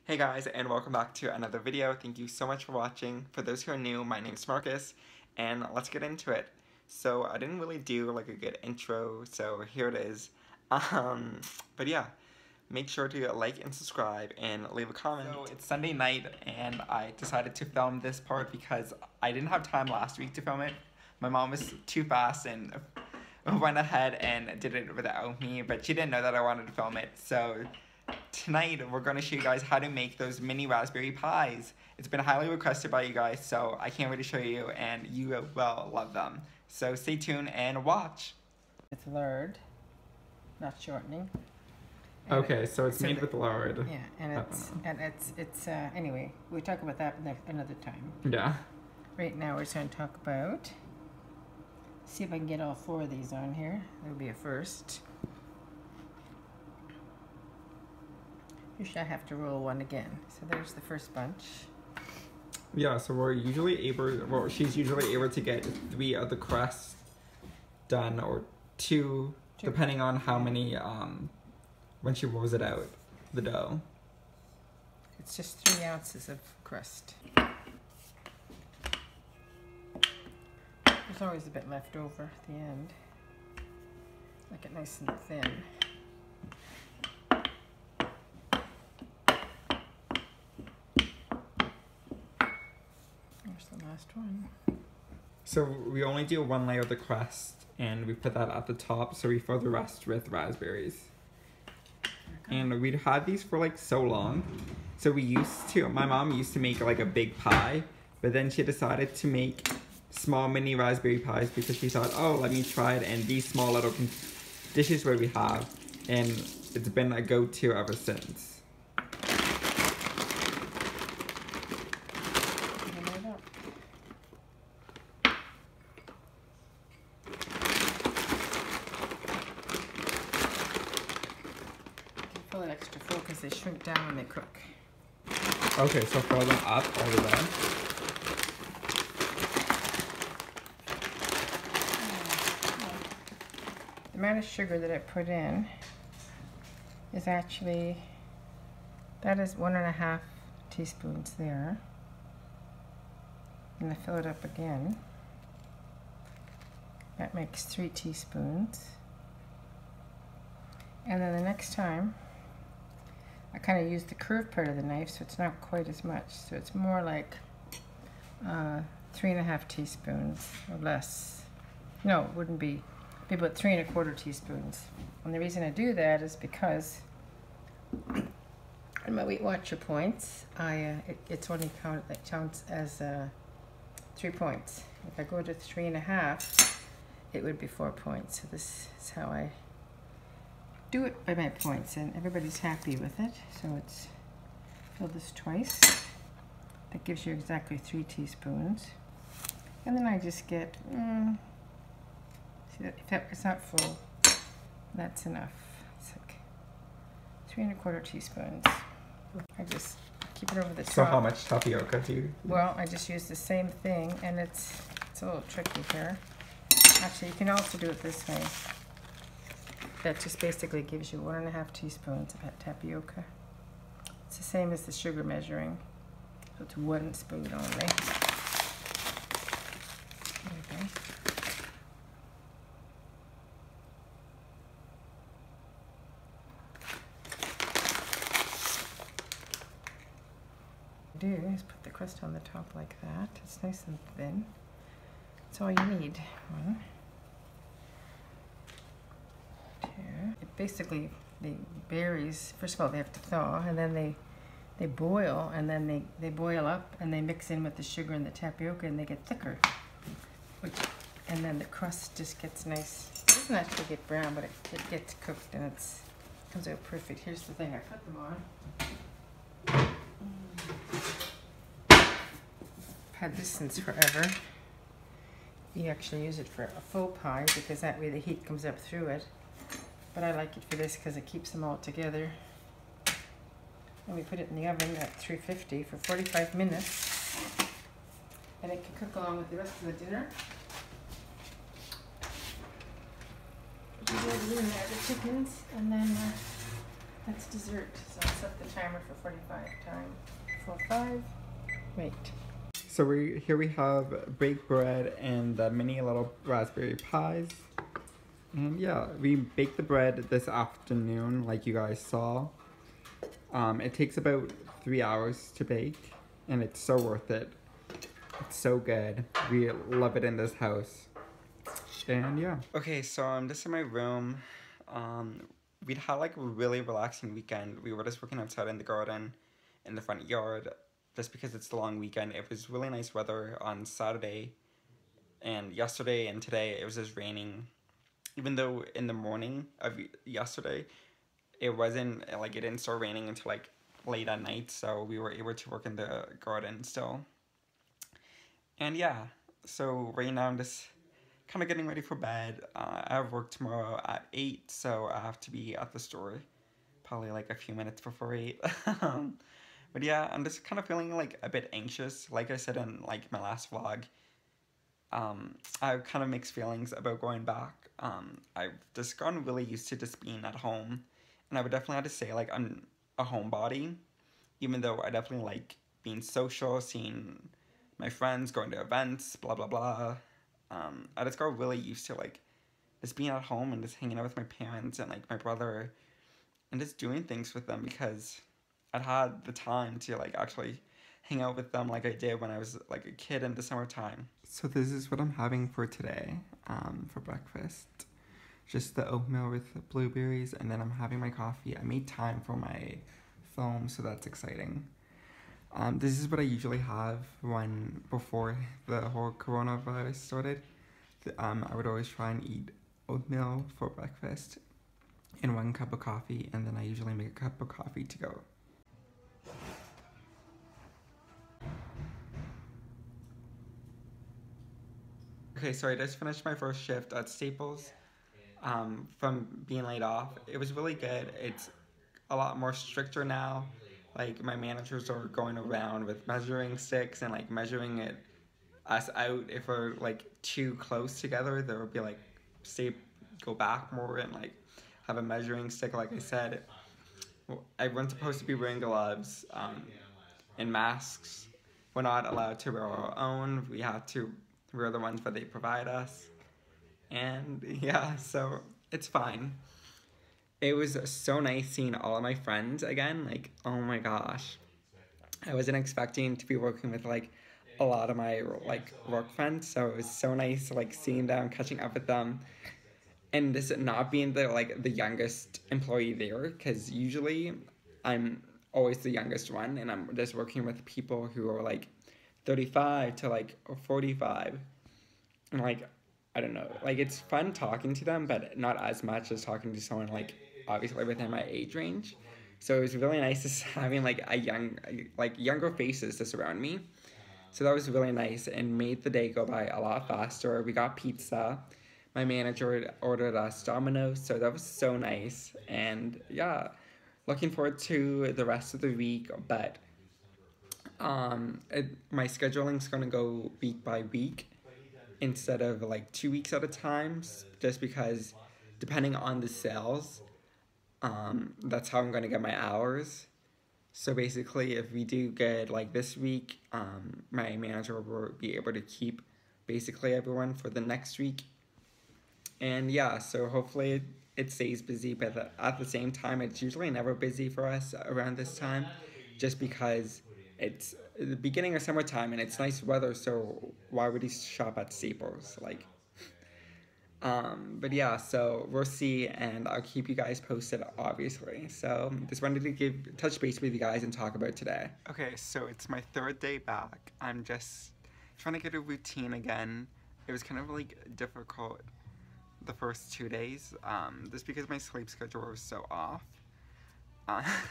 Hey guys, and welcome back to another video. Thank you so much for watching. For those who are new, my name's Marcus, and let's get into it. So I didn't really do like a good intro, so here it is. But yeah, make sure to like and subscribe and leave a comment. So it's Sunday night, and I decided to film this part because I didn't have time last week to film it. My mom was too fast and went ahead and did it without me, but she didn't know that I wanted to film it, so tonight we're going to show you guys how to make those mini raspberry pies. It's been highly requested by you guys, so I can't wait to show you, and you will love them. So stay tuned and watch. It's lard, not shortening. Okay, so it's made with lard. Yeah, and it's anyway, we'll talk about that another time. Yeah. Right now we're just going to talk about, see if I can get all 4 of these on here. That'll be a first. Usually I have to roll one again. So there's the first bunch. Yeah, so we're usually able, well, she's usually able to get 3 of the crust done, or 2, depending on how many, when she rolls it out, the dough. It's just 3 ounces of crust. There's always a bit left over at the end. Make it nice and thin. The last one. So we only do 1 layer of the crust, and we put that at the top, so we fill the rest with raspberries. And we'd had these for like so long. So my mom used to make like a big pie, but then she decided to make small mini raspberry pies because she thought, oh, let me try it, and these small little dishes where we have, and it's been a go-to ever since. Fill it extra full because they shrink down when they cook. Okay, so fill them up all the way. The amount of sugar that I put in is actually, that is 1.5 teaspoons there. And I fill it up again. That makes 3 teaspoons. And then the next time, I kind of use the curved part of the knife, so it's not quite as much. So it's more like 3.5 teaspoons or less. No, it wouldn't be. It'd be about 3¼ teaspoons. And the reason I do that is because in my Weight Watcher points, it's only counts as 3 points. If I go to 3.5, it would be 4 points. So this is how I do it by my points, and everybody's happy with it. So it's, fill this twice. That gives you exactly 3 teaspoons. And then I just get, see that if it's not full, that's enough. It's like 3¼ teaspoons. I just keep it over the top. So how much tapioca do you? Well, I just use the same thing, and it's a little tricky here. Actually, you can also do it this way. That just basically gives you 1.5 teaspoons of tapioca. It's the same as the sugar measuring. So it's 1 spoon only. There we go. What you do is put the crust on the top like that. It's nice and thin. That's all you need. 1, 2. It basically, the berries, first of all, they have to thaw, and then they boil, and then they boil up, and they mix in with the sugar and the tapioca, and they get thicker. And then the crust just gets nice. It doesn't actually get brown, but it gets cooked, and it comes out perfect. Here's the thing, I put them on. I've had this since forever. You actually use it for a faux pie because that way the heat comes up through it. But I like it for this because it keeps them all together. And we put it in the oven at 350 for 45 minutes. And it can cook along with the rest of the dinner. Put the chickens, and then That's dessert. So I'll set the timer for 45 time. 45. Wait. So here we have baked bread and the mini little raspberry pies. And yeah, we baked the bread this afternoon, like you guys saw. It takes about 3 hours to bake, and it's so worth it. It's so good. We love it in this house. And yeah. Okay, so I'm just in my room. We'd had like a really relaxing weekend. We were just working outside in the garden, in the front yard, just because it's the long weekend. It was really nice weather on Saturday, and yesterday and today it was just raining. Even though in the morning of yesterday, it wasn't like it didn't start raining until like late at night, so we were able to work in the garden still. And yeah, so right now I'm just kind of getting ready for bed. I have work tomorrow at 8, so I have to be at the store probably like a few minutes before 8. But yeah, I'm just kind of feeling like a bit anxious. Like I said in like my last vlog, I have kind of mixed feelings about going back. I've just gotten really used to just being at home, and I would definitely have to say like I'm a homebody, even though I definitely like being social, seeing my friends, going to events, blah blah blah. I just got really used to like just being at home and just hanging out with my parents and like my brother and just doing things with them because I'd had the time to like actually hang out with them like I did when I was like a kid in the summertime. So this is what I'm having for today, for breakfast. Just the oatmeal with blueberries, and then I'm having my coffee. I made time for my film, so that's exciting. This is what I usually have before the whole coronavirus started. I would always try and eat oatmeal for breakfast and 1 cup of coffee, and then I usually make a cup of coffee to go. Okay, so I just finished my first shift at Staples from being laid off. It was really good. It's a lot more stricter now. Like my managers are going around with measuring sticks and like measuring us out. If we're like too close together, there will be like go back more and like have a measuring stick. Like I said, everyone's supposed to be wearing gloves and masks. We're not allowed to wear our own. We have to wear the ones that they provide us. And yeah, so it's fine. It was so nice seeing all of my friends again. Like, oh my gosh. I wasn't expecting to be working with like a lot of my like work friends, so it was so nice like seeing them, catching up with them, and this not being the youngest employee there, because usually I'm always the youngest one, and I'm just working with people who are like 35 to like 45, and like I don't know, like it's fun talking to them, but not as much as talking to someone like obviously within my age range. So it was really nice just having like younger faces just around me. So that was really nice and made the day go by a lot faster. We got pizza. My manager ordered us Domino's, so that was so nice. And yeah, looking forward to the rest of the week. But my scheduling's gonna go week by week instead of like 2 weeks at a time, just because depending on the sales, that's how I'm gonna get my hours. So basically, if we do good like this week, my manager will be able to keep basically everyone for the next week. And yeah, so hopefully it stays busy, but at the same time, it's usually never busy for us around this time, just because it's the beginning of summertime and it's nice weather, so why would you shop at Staples? Like, but yeah, so we'll see, and I'll keep you guys posted, obviously. So just wanted to touch base with you guys and talk about today. Okay, so it's my 3rd day back. I'm just trying to get a routine again. It was kind of like difficult the first 2 days, just because my sleep schedule was so off,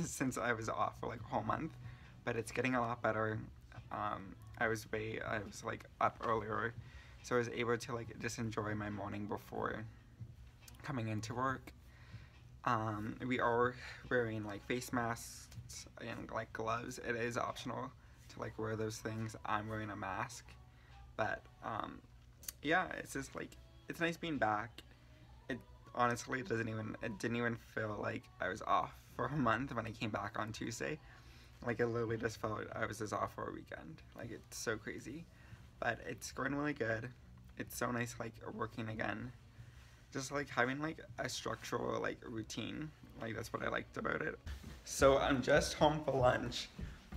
since I was off for like a whole month, but it's getting a lot better. I was like up earlier, so I was able to like just enjoy my morning before coming into work. We are wearing like face masks and like gloves. It is optional to like wear those things. I'm wearing a mask, but yeah, it's just like it's nice being back. It honestly didn't even feel like I was off for a month when I came back on Tuesday. Like, it literally just felt I was just off for a weekend. Like, it's so crazy. But it's going really good. It's so nice, like, working again. Just, like, having, like, a structural, like, routine. Like, that's what I liked about it. So, I'm just home for lunch.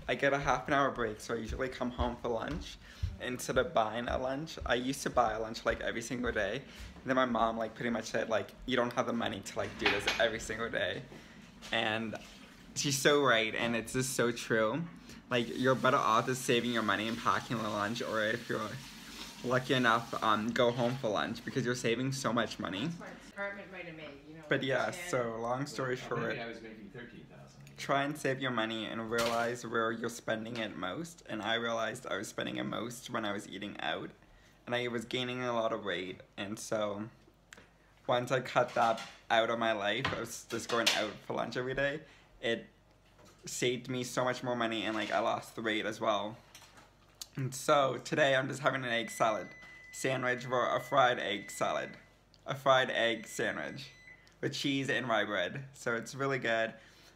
I get a half an hour break, so I usually come home for lunch. Instead of buying a lunch, I used to buy a lunch, like, every single day. And then my mom, like, pretty much said, like, you don't have the money to, like, do this every single day. And she's so right, and it's just so true. Like, you're better off just saving your money and packing the lunch, or if you're lucky enough, go home for lunch, because you're saving so much money. But yeah, so long story short, try and save your money and realize where you're spending it most. And I realized I was spending it most when I was eating out, and I was gaining a lot of weight. And so once I cut that out of my life, I was just going out for lunch every day. It saved me so much more money, and like I lost the weight as well. And so today I'm just having an egg salad sandwich, or a fried egg salad, a fried egg sandwich with cheese and rye bread. So it's really good.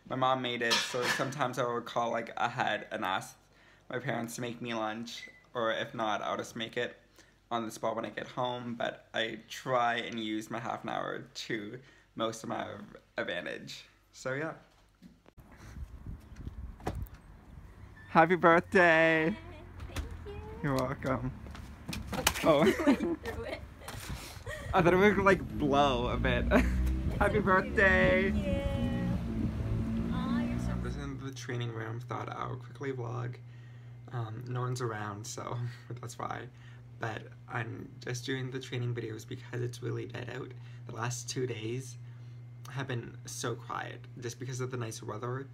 My mom made it, so sometimes I will call like ahead and ask my parents to make me lunch, or if not, I'll just make it on the spot when I get home. But I try and use my half an hour to most of my advantage. So yeah. Happy birthday! Thank you. You're welcome. Okay. Oh. Through it. I thought it would like blow a bit. Happy birthday! Thank you. Aw, you're so I'm just in the training room, thought I'll quickly vlog. No one's around, so that's why. But I'm just doing the training videos because it's really dead out. The last 2 days have been so quiet, just because of the nice weather.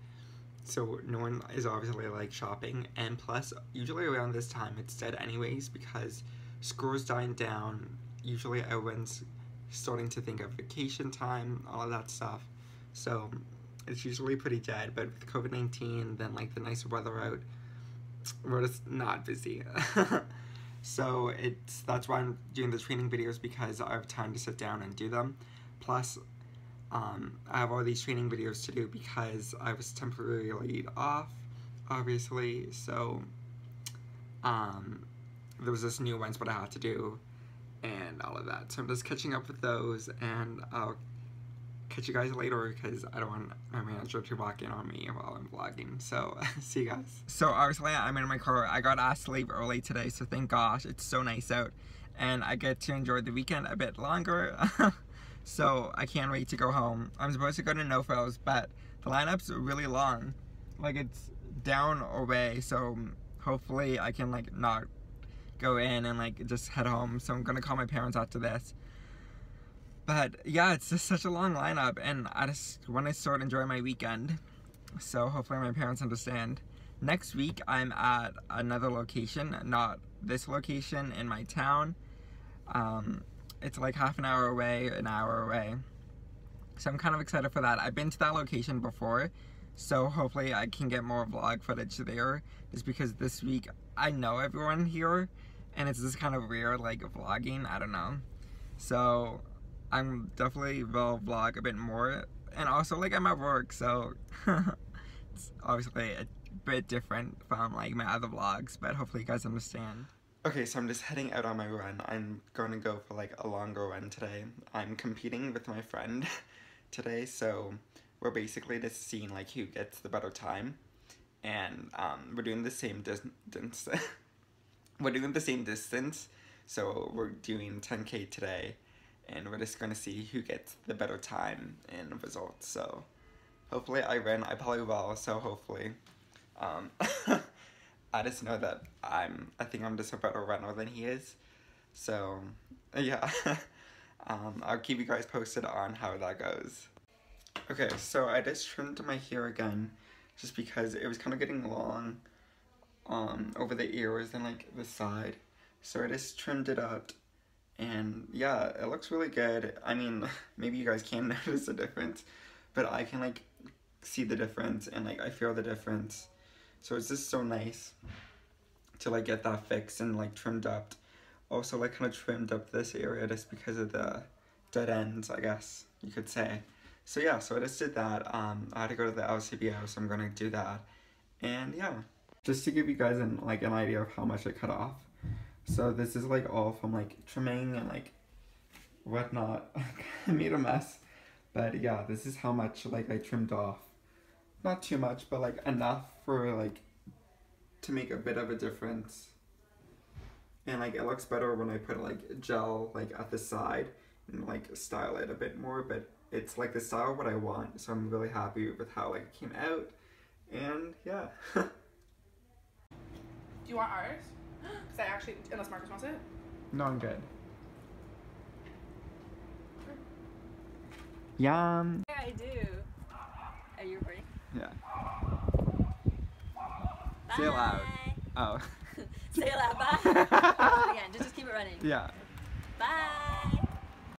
So no one is obviously like shopping, and plus usually around this time it's dead anyways, because school's dying down. Usually everyone's starting to think of vacation time, all of that stuff. So it's usually pretty dead, but with COVID-19, then like the nice weather out, we're just not busy. So that's why I'm doing the training videos, because I have time to sit down and do them. Plus, I have all these training videos to do because I was temporarily laid off, obviously. So there was this new ones what I had to do and all of that. So I'm just catching up with those, and I'll catch you guys later because I don't want my manager to walk in on me while I'm vlogging. So see you guys. So obviously I'm in my car. I got asked to leave early today, so thank gosh, it's so nice out and I get to enjoy the weekend a bit longer. So I can't wait to go home. I'm supposed to go to No Frills, but the lineup's really long. Like, it's down away, so hopefully I can like not go in and like just head home. So I'm gonna call my parents after this. But yeah, it's just such a long lineup, and I just want to sort of enjoy my weekend. So hopefully my parents understand. Next week I'm at another location, not this location in my town. It's like half an hour away, an hour away. So I'm kind of excited for that. I've been to that location before, so hopefully I can get more vlog footage there. Just because this week I know everyone here, and it's just kind of weird, like vlogging, I don't know. So I'm definitely will vlog a bit more. And also like I'm at work, so it's obviously a bit different from like my other vlogs, but hopefully you guys understand. Okay, so I'm just heading out on my run. I'm going to go for like a longer run today. I'm competing with my friend today, so we're basically just seeing like who gets the better time. And we're doing the same distance. We're doing the same distance, so we're doing 10K today, and we're just going to see who gets the better time and results. So hopefully I win. I probably will, so hopefully. I just know that I think I'm just a better runner than he is. So, yeah. I'll keep you guys posted on how that goes. Okay, so I just trimmed my hair again, just because it was kind of getting long over the ears and like the side. So I just trimmed it up, and yeah, it looks really good. I mean, maybe you guys can't notice the difference, but I can like see the difference, and like I feel the difference. So it's just so nice to like get that fixed and like trimmed up. Also like kind of trimmed up this area just because of the dead ends, I guess you could say. So yeah, so I just did that. I had to go to the LCBO, so I'm gonna do that. And yeah, just to give you guys an idea of how much I cut off. So this is like all from like trimming and like whatnot. I made a mess, but yeah, this is how much like I trimmed off. Not too much, but like enough for like to make a bit of a difference. And like it looks better when I put like gel like at the side and like style it a bit more, but it's like the style what I want, so I'm really happy with how like it came out. And yeah. Do you want ours? Because I actually, unless Marcus wants it. No, I'm good. Yum. Yeah, I do. Are you recording? Yeah. Say it loud. Bye. Oh. Say it loud. Bye. Again, just keep it running. Yeah. Bye.